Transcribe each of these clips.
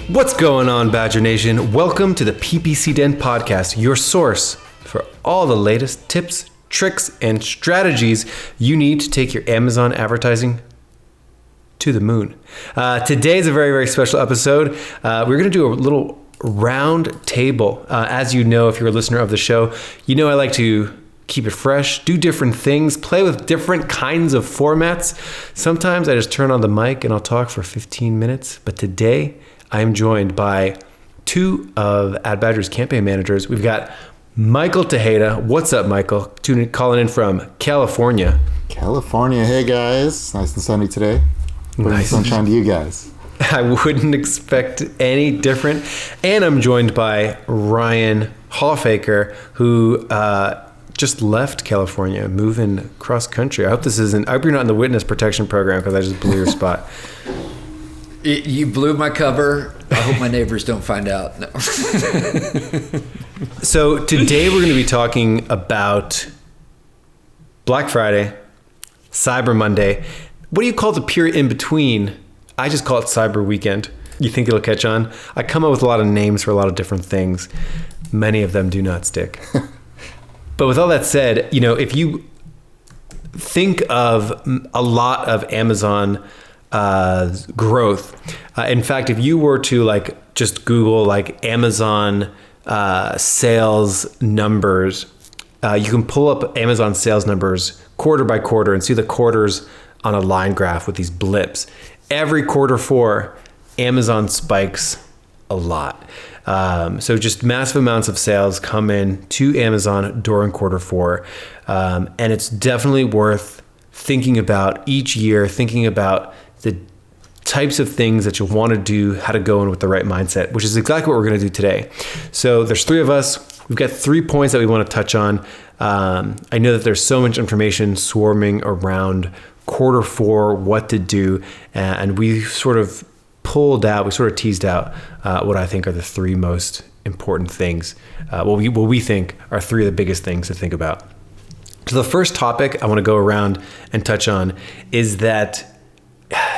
What's going on, Badger Nation? Welcome to the PPC Den podcast, your source for all the latest tips, tricks, and strategies you need to take your Amazon advertising to the moon. Today is a very, very special episode. We're going to do a little round table. As you know, if you're a listener of the show, you know I like to keep it fresh, do different things, play with different kinds of formats. Sometimes I just turn on the mic and I'll talk for 15 minutes. But today I am joined by two of Ad Badger's campaign managers. We've got Michael Tejeda. What's up, Michael? Calling in from California. California. Hey, guys. Nice and sunny today. Nice. Sunshine to you guys. I wouldn't expect any different. And I'm joined by Ryan Hofacre, who just left California, moving cross country. I hope you're not in the witness protection program because I just blew your spot. You blew my cover. I hope my neighbors don't find out. No. So today we're going to be talking about Black Friday, Cyber Monday. What do you call the period in between? I just call it Cyber Weekend. You think it'll catch on? I come up with a lot of names for a lot of different things. Many of them do not stick. But with all that said, you know, if you think of a lot of Amazon growth, in fact, if you were to just Google Amazon sales numbers, you can pull up Amazon sales numbers quarter by quarter and see the quarters on a line graph with these blips. Every quarter four, Amazon spikes a lot. So just massive amounts of sales come in to Amazon during quarter four. And it's definitely worth thinking about each year, thinking about the types of things that you want to do, how to go in with the right mindset, which is exactly what we're going to do today. So there's three of us. We've got 3 points that we want to touch on. I know that there's so much information swarming around quarter four, what to do. And we sort of teased out what I think are the 3 most important things, what we think are 3 of the biggest things to think about. So the first topic I want to go around and touch on is that,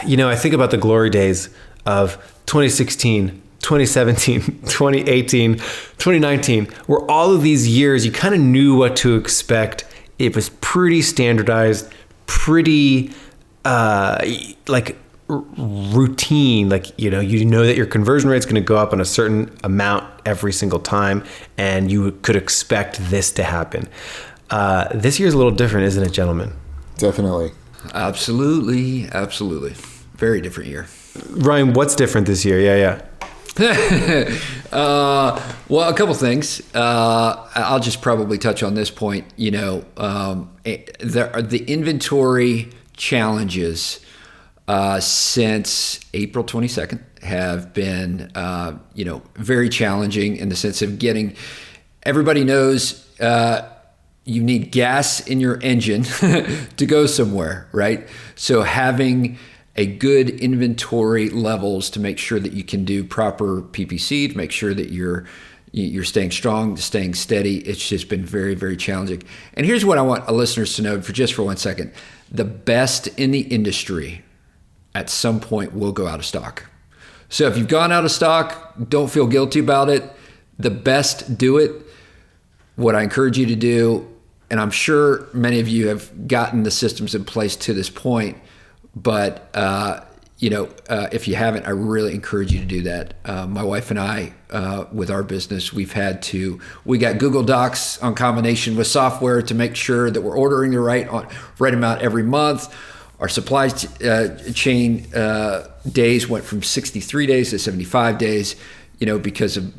you know, I think about the glory days of 2016, 2017, 2018, 2019, where all of these years you kind of knew what to expect. It was pretty standardized, pretty routine. You know that your conversion rate is going to go up on a certain amount every single time, and you could expect this to happen. This year's a little different, isn't it, gentlemen? Definitely. Absolutely. Very different year. Ryan, what's different this year? Yeah. Well, a couple things. I'll just probably touch on this point. You know, the inventory challenges since April 22nd have been, very challenging in the sense of getting. Everybody knows you need gas in your engine to go somewhere, right? So having a good inventory levels to make sure that you can do proper PPC, to make sure that you're staying strong, staying steady. It's just been very, very challenging. And here's what I want listeners to know for 1 second. The best in the industry at some point will go out of stock. So if you've gone out of stock, don't feel guilty about it. The best do it. What I encourage you to do, and I'm sure many of you have gotten the systems in place to this point, but if you haven't, I really encourage you to do that. My wife and I, with our business, we got Google Docs on combination with software to make sure that we're ordering the right amount every month. Our supply chain days went from 63 days to 75 days, because of,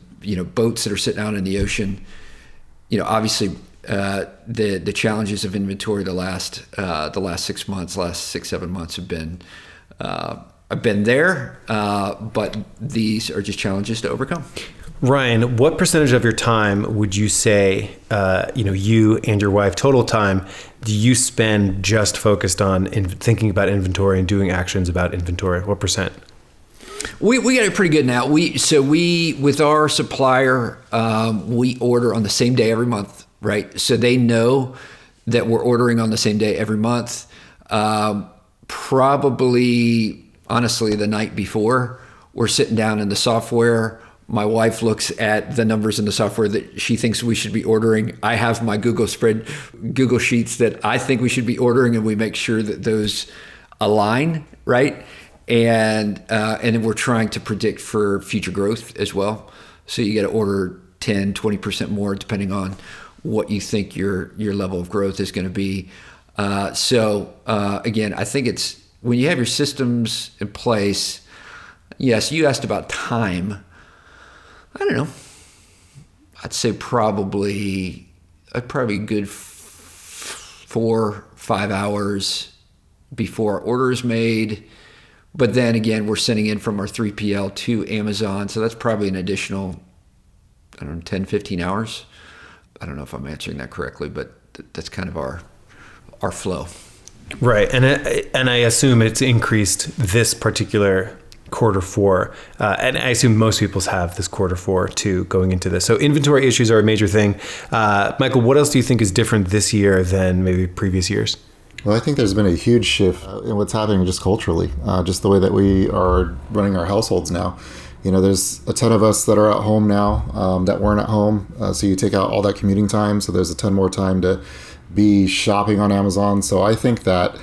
boats that are sitting out in the ocean. Obviously, the challenges of inventory the last 6 months, last 6-7 months have been there, but these are just challenges to overcome. Ryan, what percentage of your time would you say, you and your wife, total time, do you spend just focused on thinking about inventory and doing actions about inventory? What percent? We got it pretty good now. We with our supplier, we order on the same day every month, right? So they know that we're ordering on the same day every month. Probably, honestly, the night before, we're sitting down in the software. My wife looks at the numbers in the software that she thinks we should be ordering. I have my Google Sheets that I think we should be ordering, and we make sure that those align, right? And then we're trying to predict for future growth as well. So you got to order 10, 20% more depending on what you think your level of growth is going to be. Again, I think it's when you have your systems in place. Yes, you asked about time. I don't know. I'd say probably a good 4-5 hours before our order is made. But then again, we're sending in from our 3PL to Amazon. So that's probably an additional, 10, 15 hours. I don't know if I'm answering that correctly, but that's kind of our flow. Right. And I assume it's increased this particular Q4. And I assume most people's have this Q4 too going into this. So inventory issues are a major thing. Michael, what else do you think is different this year than maybe previous years? Well, I think there's been a huge shift in what's happening just culturally, just the way that we are running our households now. There's a ton of us that are at home now that weren't at home. So you take out all that commuting time. So there's a ton more time to be shopping on Amazon. So I think that,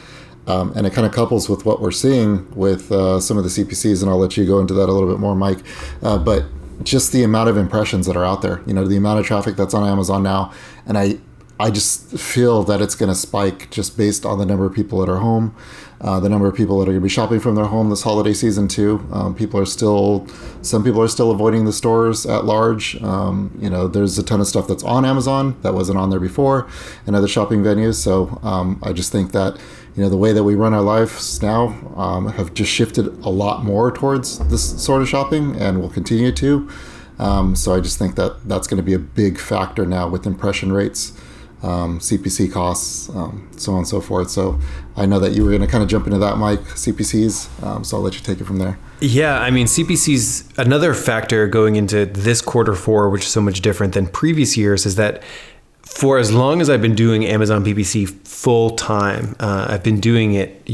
and it kind of couples with what we're seeing with some of the CPCs, and I'll let you go into that a little bit more, Mike. But just the amount of impressions that are out there, the amount of traffic that's on Amazon now. And I just feel that it's going to spike just based on the number of people that are home, the number of people that are going to be shopping from their home this holiday season too. Some people are still avoiding the stores at large. There's a ton of stuff that's on Amazon that wasn't on there before and other shopping venues. So I just think that, the way that we run our lives now have just shifted a lot more towards this sort of shopping and will continue to. So I just think that that's going to be a big factor now with impression rates, CPC costs, so on and so forth. So I know that you were going to kind of jump into that, Mike, CPCs. So I'll let you take it from there. Yeah, I mean, CPCs, another factor going into this Q4, which is so much different than previous years, is that for as long as I've been doing Amazon PPC full time, I've been doing it,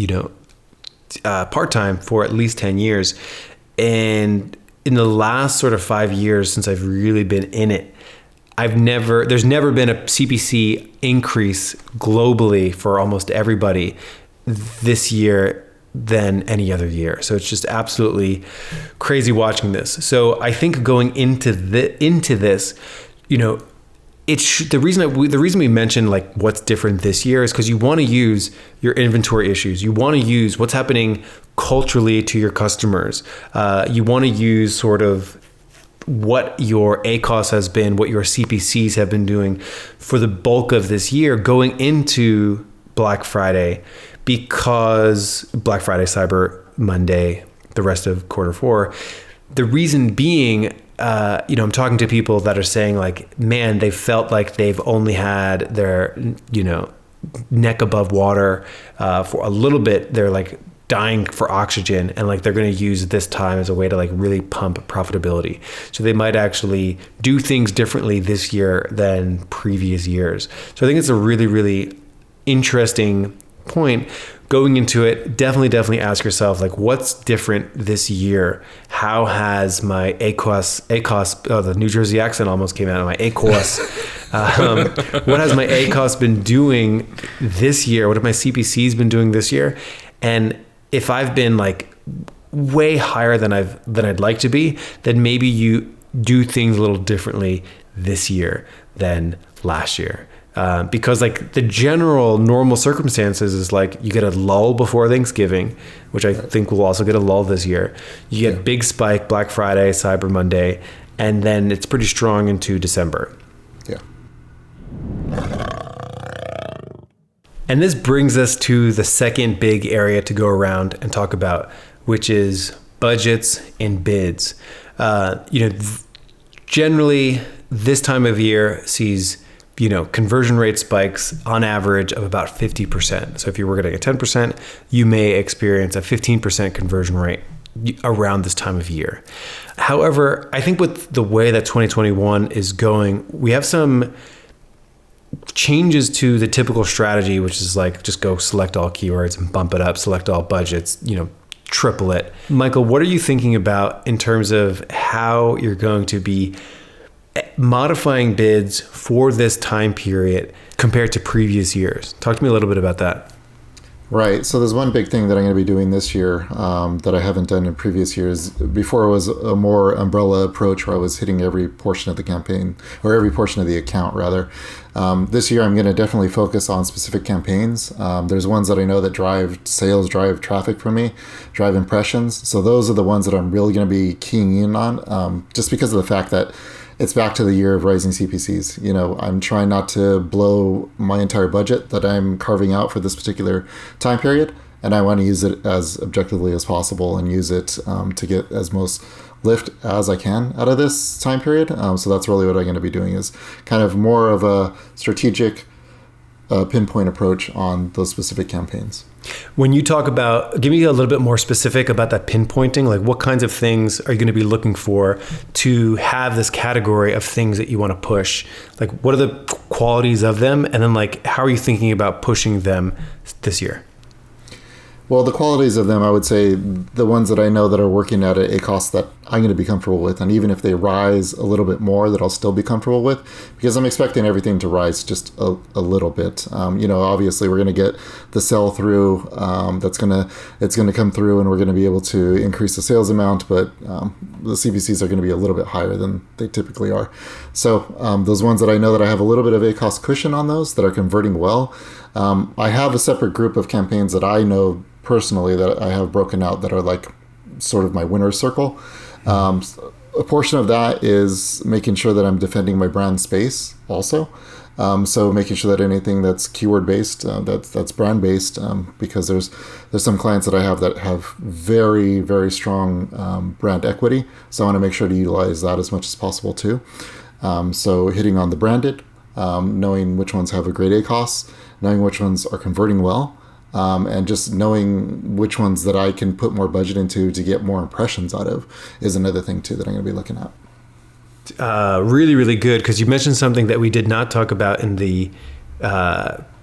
part time for at least 10 years. And in the last sort of 5 years since I've really been in it, there's never been a CPC increase globally for almost everybody this year than any other year. So it's just absolutely crazy watching this. So I think going into this, the reason we mentioned like what's different this year is because you want to use your inventory issues. You want to use what's happening culturally to your customers. You want to use sort of what your ACOS has been, what your CPCs have been doing for the bulk of this year going into Black Friday, because Black Friday, Cyber Monday, the rest of Q4. The reason being, I'm talking to people that are saying like, man, they felt like they've only had their, neck above water for a little bit. They're like dying for oxygen, and like they're going to use this time as a way to like really pump profitability. So they might actually do things differently this year than previous years. So I think it's a really, really interesting point. Going into it, definitely ask yourself, like, what's different this year? How has my ACOS, the New Jersey accent almost came out of my ACOS. What has my ACOS been doing this year? What have my CPCs been doing this year? And if I've been like way higher than I'd like to be, then maybe you do things a little differently this year than last year. Because like the general normal circumstances is like you get a lull before Thanksgiving, which I think we'll also get a lull this year. You get big spike Black Friday, Cyber Monday, and then it's pretty strong into December. Yeah. And this brings us to the second big area to go around and talk about, which is budgets and bids. Generally this time of year sees conversion rate spikes on average of about 50%. So if you were getting a 10%, you may experience a 15% conversion rate around this time of year. However, I think with the way that 2021 is going, we have some changes to the typical strategy, which is like just go select all keywords and bump it up, select all budgets, triple it. Michael, what are you thinking about in terms of how you're going to be modifying bids for this time period compared to previous years? Talk to me a little bit about that. Right. So there's one big thing that I'm going to be doing this year that I haven't done in previous years. Before, it was a more umbrella approach where I was hitting every portion of the campaign, or every portion of the account, rather. This year, I'm going to definitely focus on specific campaigns. There's ones that I know that drive sales, drive traffic for me, drive impressions. So those are the ones that I'm really going to be keying in on, just because of the fact that it's back to the year of rising CPCs. You know, I'm trying not to blow my entire budget that I'm carving out for this particular time period, and I want to use it as objectively as possible and use it to get as most lift as I can out of this time period. So that's really what I'm going to be doing, is kind of more of a strategic pinpoint approach on those specific campaigns. When you talk about, give me a little bit more specific about that pinpointing, like what kinds of things are you going to be looking for to have this category of things that you want to push? Like, what are the qualities of them? And then, like, how are you thinking about pushing them this year? Well, the qualities of them, I would say the ones that I know that are working at a cost that I'm going to be comfortable with. And even if they rise a little bit more, that I'll still be comfortable with, because I'm expecting everything to rise just a little bit. You know, obviously we're going to get the sell through it's going to come through, and we're going to be able to increase the sales amount, but the CPCs are going to be a little bit higher than they typically are. So those ones that I know that I have a little bit of a cost cushion on those that are converting well. I have a separate group of campaigns that I know personally that I have broken out that are like sort of my winner's circle. A portion of that is making sure that I'm defending my brand space also. So making sure that anything that's keyword based, that's brand based, because there's some clients that I have that have very, very strong brand equity. So I want to make sure to utilize that as much as possible too. So hitting on the branded, knowing which ones have a grade A cost, knowing which ones are converting well, and just knowing which ones that I can put more budget into to get more impressions out of is another thing too that I'm going to be looking at. Really, really good, because you mentioned something that we did not talk about in the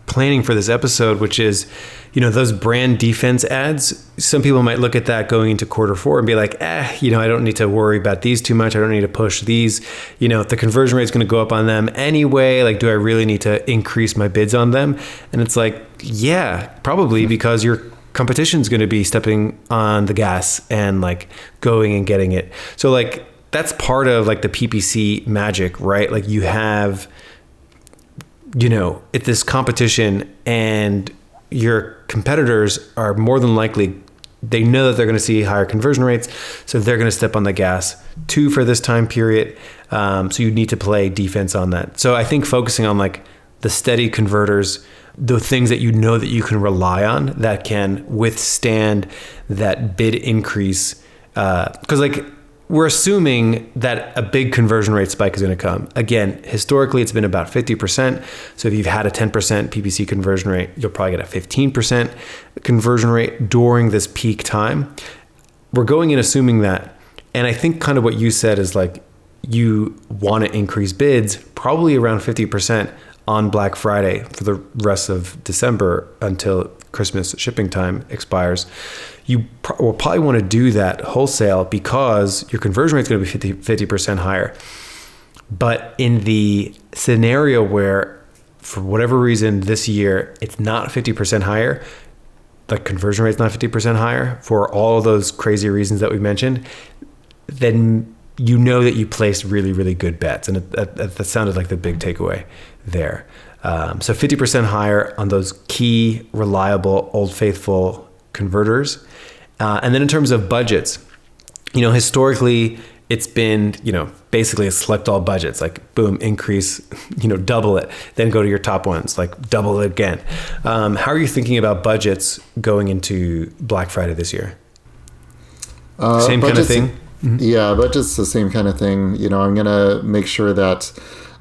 planning for this episode, which is, you know, those brand defense ads. Some people might look at that going into Q4 and be like, you know, I don't need to worry about these too much. I don't need to push these. You know, if the conversion rate is going to go up on them anyway, like, do I really need to increase my bids on them? And it's like, yeah, probably, because your competition is going to be stepping on the gas and like going and getting it. So like, that's part of like the PPC magic, right? Like, you have, you know, it's this competition, and your competitors are more than likely, they know that they're going to see higher conversion rates, so they're going to step on the gas too for this time period. So you need to play defense on that. So I think focusing on like the steady converters, the things that you know that you can rely on that can withstand that bid increase, because like, we're assuming that a big conversion rate spike is going to come. Again, historically, it's been about 50%. So if you've had a 10% PPC conversion rate, you'll probably get a 15% conversion rate during this peak time. We're going in assuming that. And I think kind of what you said is like, you want to increase bids probably around 50% on Black Friday for the rest of December until Christmas shipping time expires. You will probably want to do that wholesale because your conversion rate is going to be 50% higher. But in the scenario where, for whatever reason this year, it's not 50% higher, the conversion rate is not 50% higher for all of those crazy reasons that we mentioned, then you know that you placed really, really good bets. And that sounded like the big takeaway there. So 50% higher on those key, reliable, old faithful converters. And then in terms of budgets, you know, historically it's been, you know, basically a select all budgets, like boom, increase, you know, double it, then go to your top ones, like double it again. How are you thinking about budgets going into Black Friday this year? Same kind of thing? Mm-hmm. Yeah, budget's the same kind of thing. You know, I'm going to make sure that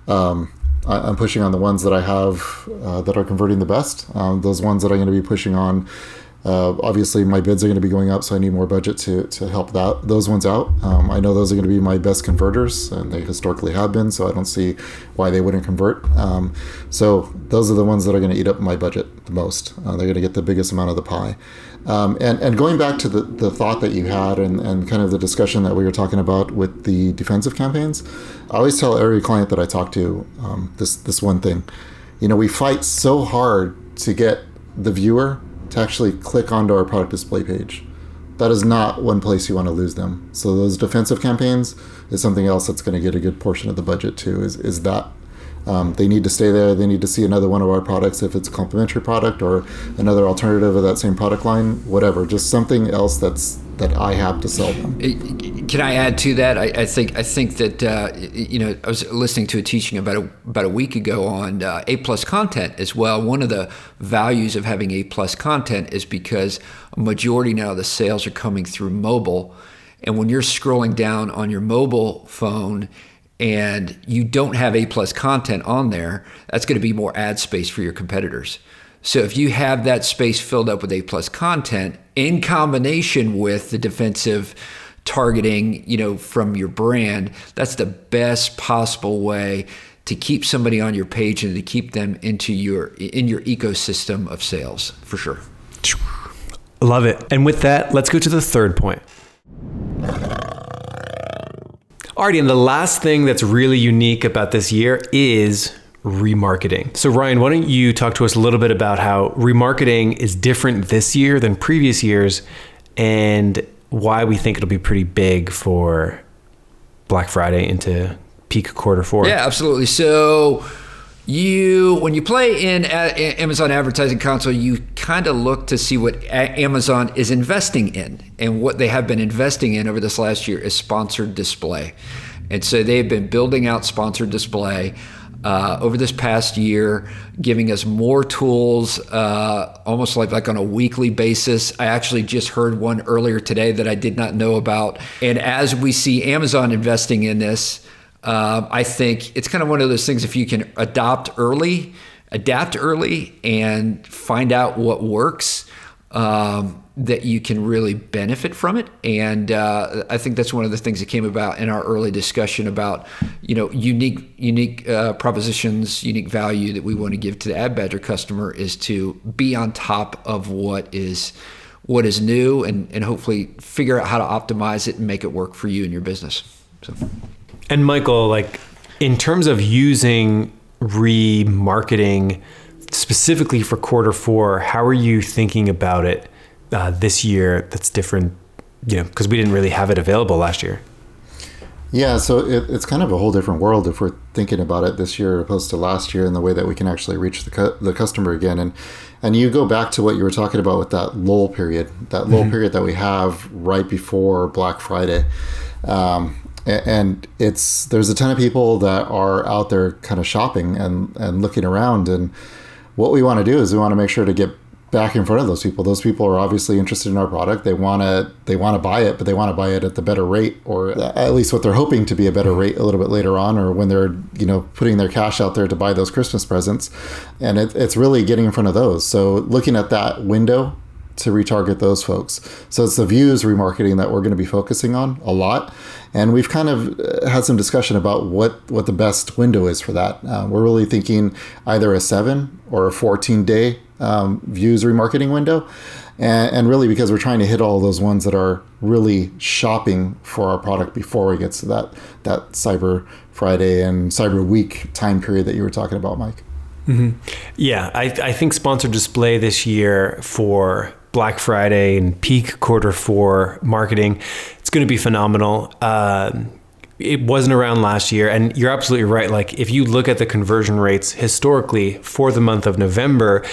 I'm pushing on the ones that I have that are converting the best. Those ones that I'm going to be pushing on Obviously, my bids are going to be going up, so I need more budget to help those ones out. I know those are going to be my best converters, and they historically have been, so I don't see why they wouldn't convert. So those are the ones that are going to eat up my budget the most. They're going to get the biggest amount of the pie. And going back to the thought that you had and kind of the discussion that we were talking about with the defensive campaigns, I always tell every client that I talk to this one thing. We fight so hard to get the viewer to actually click onto our product display page. That is not one place you want to lose them. So those defensive campaigns is something else that's going to get a good portion of the budget too, is that they need to stay there. They need to see another one of our products, if it's a complementary product or another alternative of that same product line, whatever, just something else that I have to sell them. Can I add to that? I think that I was listening to a teaching about a week ago on A+ content as well. One of the values of having A+ content is because a majority now of the sales are coming through mobile, and when you're scrolling down on your mobile phone and you don't have A+ content on there, that's going to be more ad space for your competitors. So if you have that space filled up with A+ content in combination with the defensive targeting, from your brand, that's the best possible way to keep somebody on your page and to keep them in your ecosystem of sales, for sure. Love it. And with that, let's go to the third point. Alrighty, and the last thing that's really unique about this year is remarketing. So Ryan, why don't you talk to us a little bit about how remarketing is different this year than previous years and why we think it'll be pretty big for Black Friday into peak quarter 4. Yeah, absolutely. So when you play in Amazon Advertising Console, you kind of look to see what Amazon is investing in. And what they have been investing in over this last year is sponsored display. And so they've been building out sponsored display over this past year, giving us more tools, almost like on a weekly basis. I actually just heard one earlier today that I did not know about. And as we see Amazon investing in this, I think it's kind of one of those things, if you can adapt early, and find out what works, that you can really benefit from it. And I think that's one of the things that came about in our early discussion about, unique propositions, unique value that we want to give to the Ad Badger customer is to be on top of what is new and hopefully figure out how to optimize it and make it work for you and your business. So. And Michael, in terms of using remarketing specifically for quarter 4, how are you thinking about it this year that's different, because we didn't really have it available last year? Yeah, so it's kind of a whole different world if we're thinking about it this year opposed to last year, in the way that we can actually reach the customer again. And you go back to what you were talking about with that lull period period that we have right before Black Friday. And there's a ton of people that are out there kind of shopping and looking around. And what we want to do is we want to make sure to get back in front of those people. Those people are obviously interested in our product. They want to buy it, but they want to buy it at the better rate, or at least what they're hoping to be a better rate a little bit later on, or when they're, putting their cash out there to buy those Christmas presents. And it's really getting in front of those. So looking at that window to retarget those folks. So it's the views remarketing that we're going to be focusing on a lot. And we've kind of had some discussion about what the best window is for that. We're really thinking either a 7 or a 14-day views remarketing window. And really because we're trying to hit all those ones that are really shopping for our product before it gets to that Cyber Friday and Cyber Week time period that you were talking about, Mike. Mm-hmm. Yeah, I think sponsored display this year for Black Friday and peak quarter 4 marketing, it's going to be phenomenal. It wasn't around last year, and you're absolutely right. If you look at the conversion rates historically for the month of November,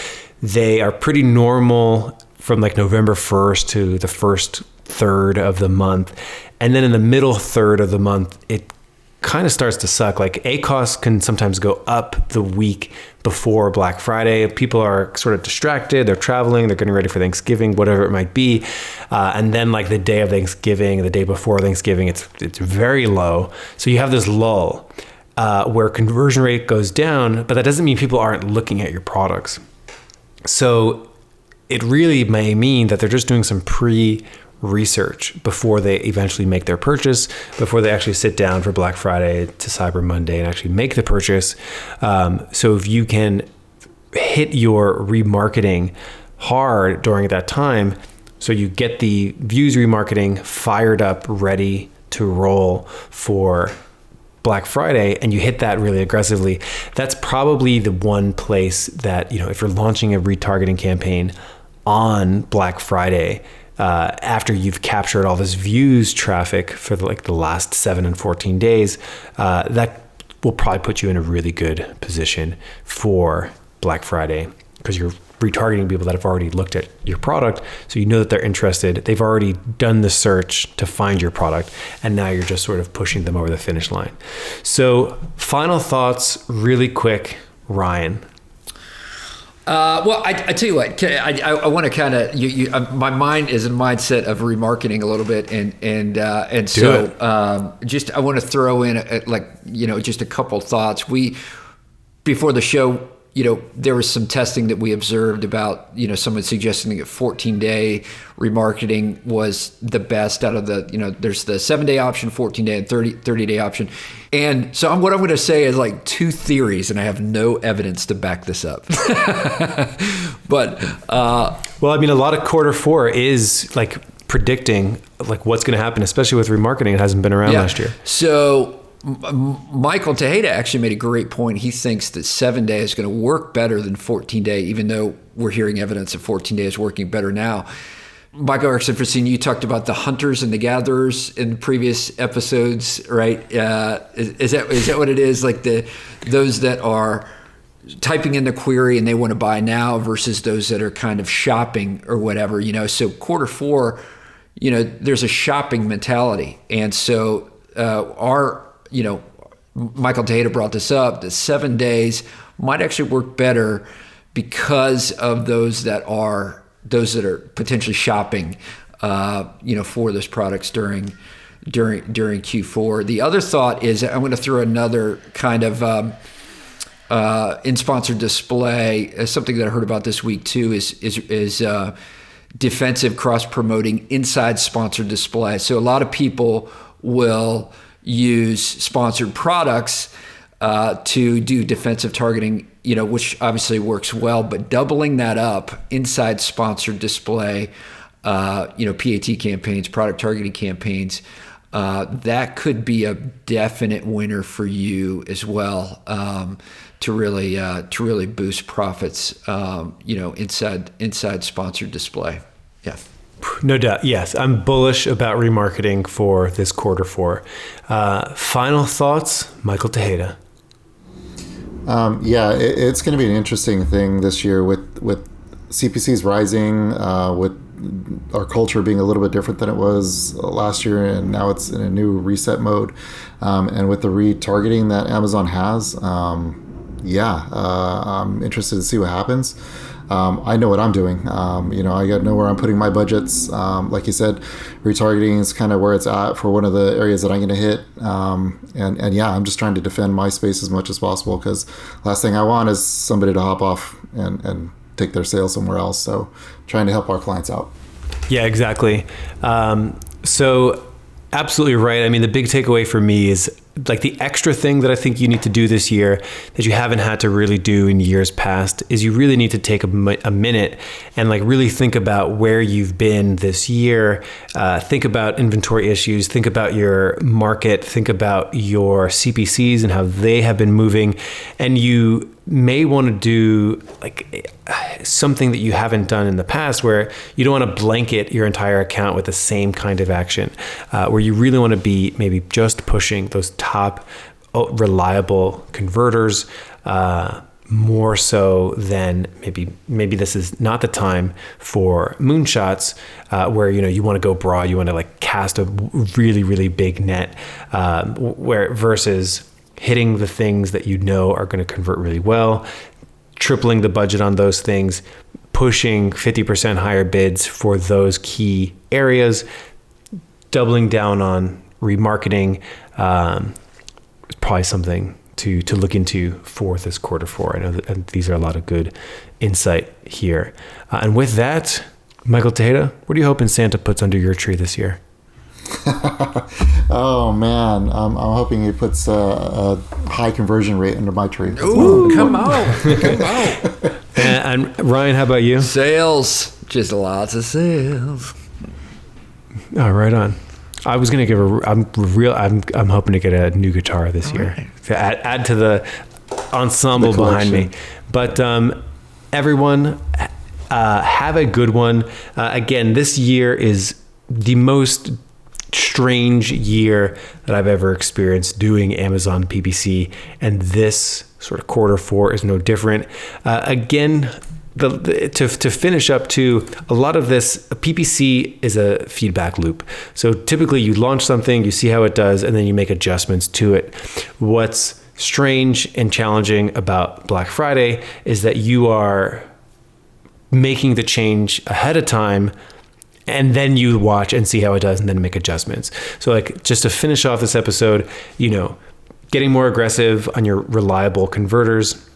they are pretty normal from November 1st to the first third of the month. And then in the middle third of the month, it kind of starts to suck. ACOS can sometimes go up the week before Black Friday. People are sort of distracted. They're traveling. They're getting ready for Thanksgiving, whatever it might be. And then the day of Thanksgiving, the day before Thanksgiving, it's very low. So you have this lull where conversion rate goes down, but that doesn't mean people aren't looking at your products. So it really may mean that they're just doing some pre-research before they eventually make their purchase, before they actually sit down for Black Friday to Cyber Monday and actually make the purchase. So if you can hit your remarketing hard during that time, so you get the views remarketing fired up, ready to roll for Black Friday, and you hit that really aggressively, that's probably the one place that, if you're launching a retargeting campaign on Black Friday, after you've captured all this views traffic for the last 7 and 14 days, that will probably put you in a really good position for Black Friday, because you're retargeting people that have already looked at your product. So you know that they're interested. They've already done the search to find your product. And now you're just sort of pushing them over the finish line. So final thoughts really quick, Ryan. Well, I tell you what, I want to kind of, my mind is in mindset of remarketing a little bit. And so I want to throw in just a couple thoughts. Before the show, there was some testing that we observed about, someone suggesting that 14-day remarketing was the best out of there's the 7-day option, 14-day, and 30-day option. And so what I'm going to say is like two theories, and I have no evidence to back this up. But well, a lot of Q4 is predicting what's going to happen, especially with remarketing. It hasn't been around last year. So Michael Tejeda actually made a great point. He thinks that 7-day is going to work better than 14-day, even though we're hearing evidence that 14-day is working better now. Michael Erickson, you talked about the hunters and the gatherers in previous episodes, right? Is that what it is? Like those that are typing in the query and they want to buy now versus those that are kind of shopping or whatever, So Q4, there's a shopping mentality, and so Michael Tejeda brought this up, that 7 days might actually work better because of those that are potentially shopping, for those products during Q4. The other thought is I'm going to throw another kind of in sponsored display, something that I heard about this week too, is defensive cross-promoting inside sponsored display. So a lot of people will use sponsored products to do defensive targeting, which obviously works well, but doubling that up inside sponsored display, PAT campaigns, product targeting campaigns, that could be a definite winner for you as well, to really boost profits, inside sponsored display. Yeah. No doubt. Yes. I'm bullish about remarketing for this Q4. Final thoughts, Michael Tejeda. It's going to be an interesting thing this year with CPCs rising, with our culture being a little bit different than it was last year, and now it's in a new reset mode. And with the retargeting that Amazon has, I'm interested to see what happens. I know what I'm doing. I got to know where I'm putting my budgets. Like you said, retargeting is kind of where it's at for one of the areas that I'm going to hit. I'm just trying to defend my space as much as possible, because last thing I want is somebody to hop off and take their sales somewhere else. So trying to help our clients out. Yeah, exactly. So absolutely right. The big takeaway for me is the extra thing that I think you need to do this year that you haven't had to really do in years past is you really need to take a minute and really think about where you've been this year. Think about inventory issues, think about your market, think about your CPCs and how they have been moving. And you may want to do something that you haven't done in the past, where you don't want to blanket your entire account with the same kind of action, where you really want to be maybe just pushing those top reliable converters, more so than maybe this is not the time for moonshots, where you want to go broad, you want to cast a really, really big net, where versus hitting the things that are going to convert really well, tripling the budget on those things, pushing 50% higher bids for those key areas, doubling down on remarketing is probably something to look into for this Q4. I know that these are a lot of good insight here. And with that, Michael Tejeda, what are you hoping Santa puts under your tree this year? Oh man, I'm hoping he puts a high conversion rate under my tree. Ooh, come on. And Ryan, how about you? Sales, just lots of sales. Oh, right on. I was gonna give I'm hoping to get a new guitar this year to add to the ensemble behind me. But everyone, have a good one. Again, this year is the most strange year that I've ever experienced doing Amazon PPC, and this sort of Q4 is no different. Again, to finish up too, a lot of this PPC is a feedback loop. So typically you launch something, you see how it does, and then you make adjustments to it. What's strange and challenging about Black Friday is that you are making the change ahead of time, and then you watch and see how it does and then make adjustments. So like, just to finish off this episode, getting more aggressive on your reliable converters,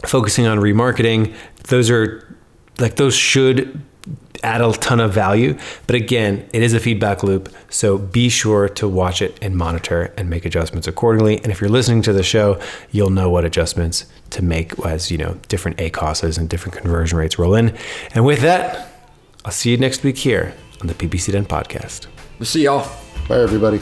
focusing on remarketing, those should add a ton of value. But again, it is a feedback loop. So be sure to watch it and monitor and make adjustments accordingly. And if you're listening to the show, you'll know what adjustments to make as, different ACOSs and different conversion rates roll in. And with that, I'll see you next week here on the PPC Den podcast. We'll see y'all. Bye, everybody.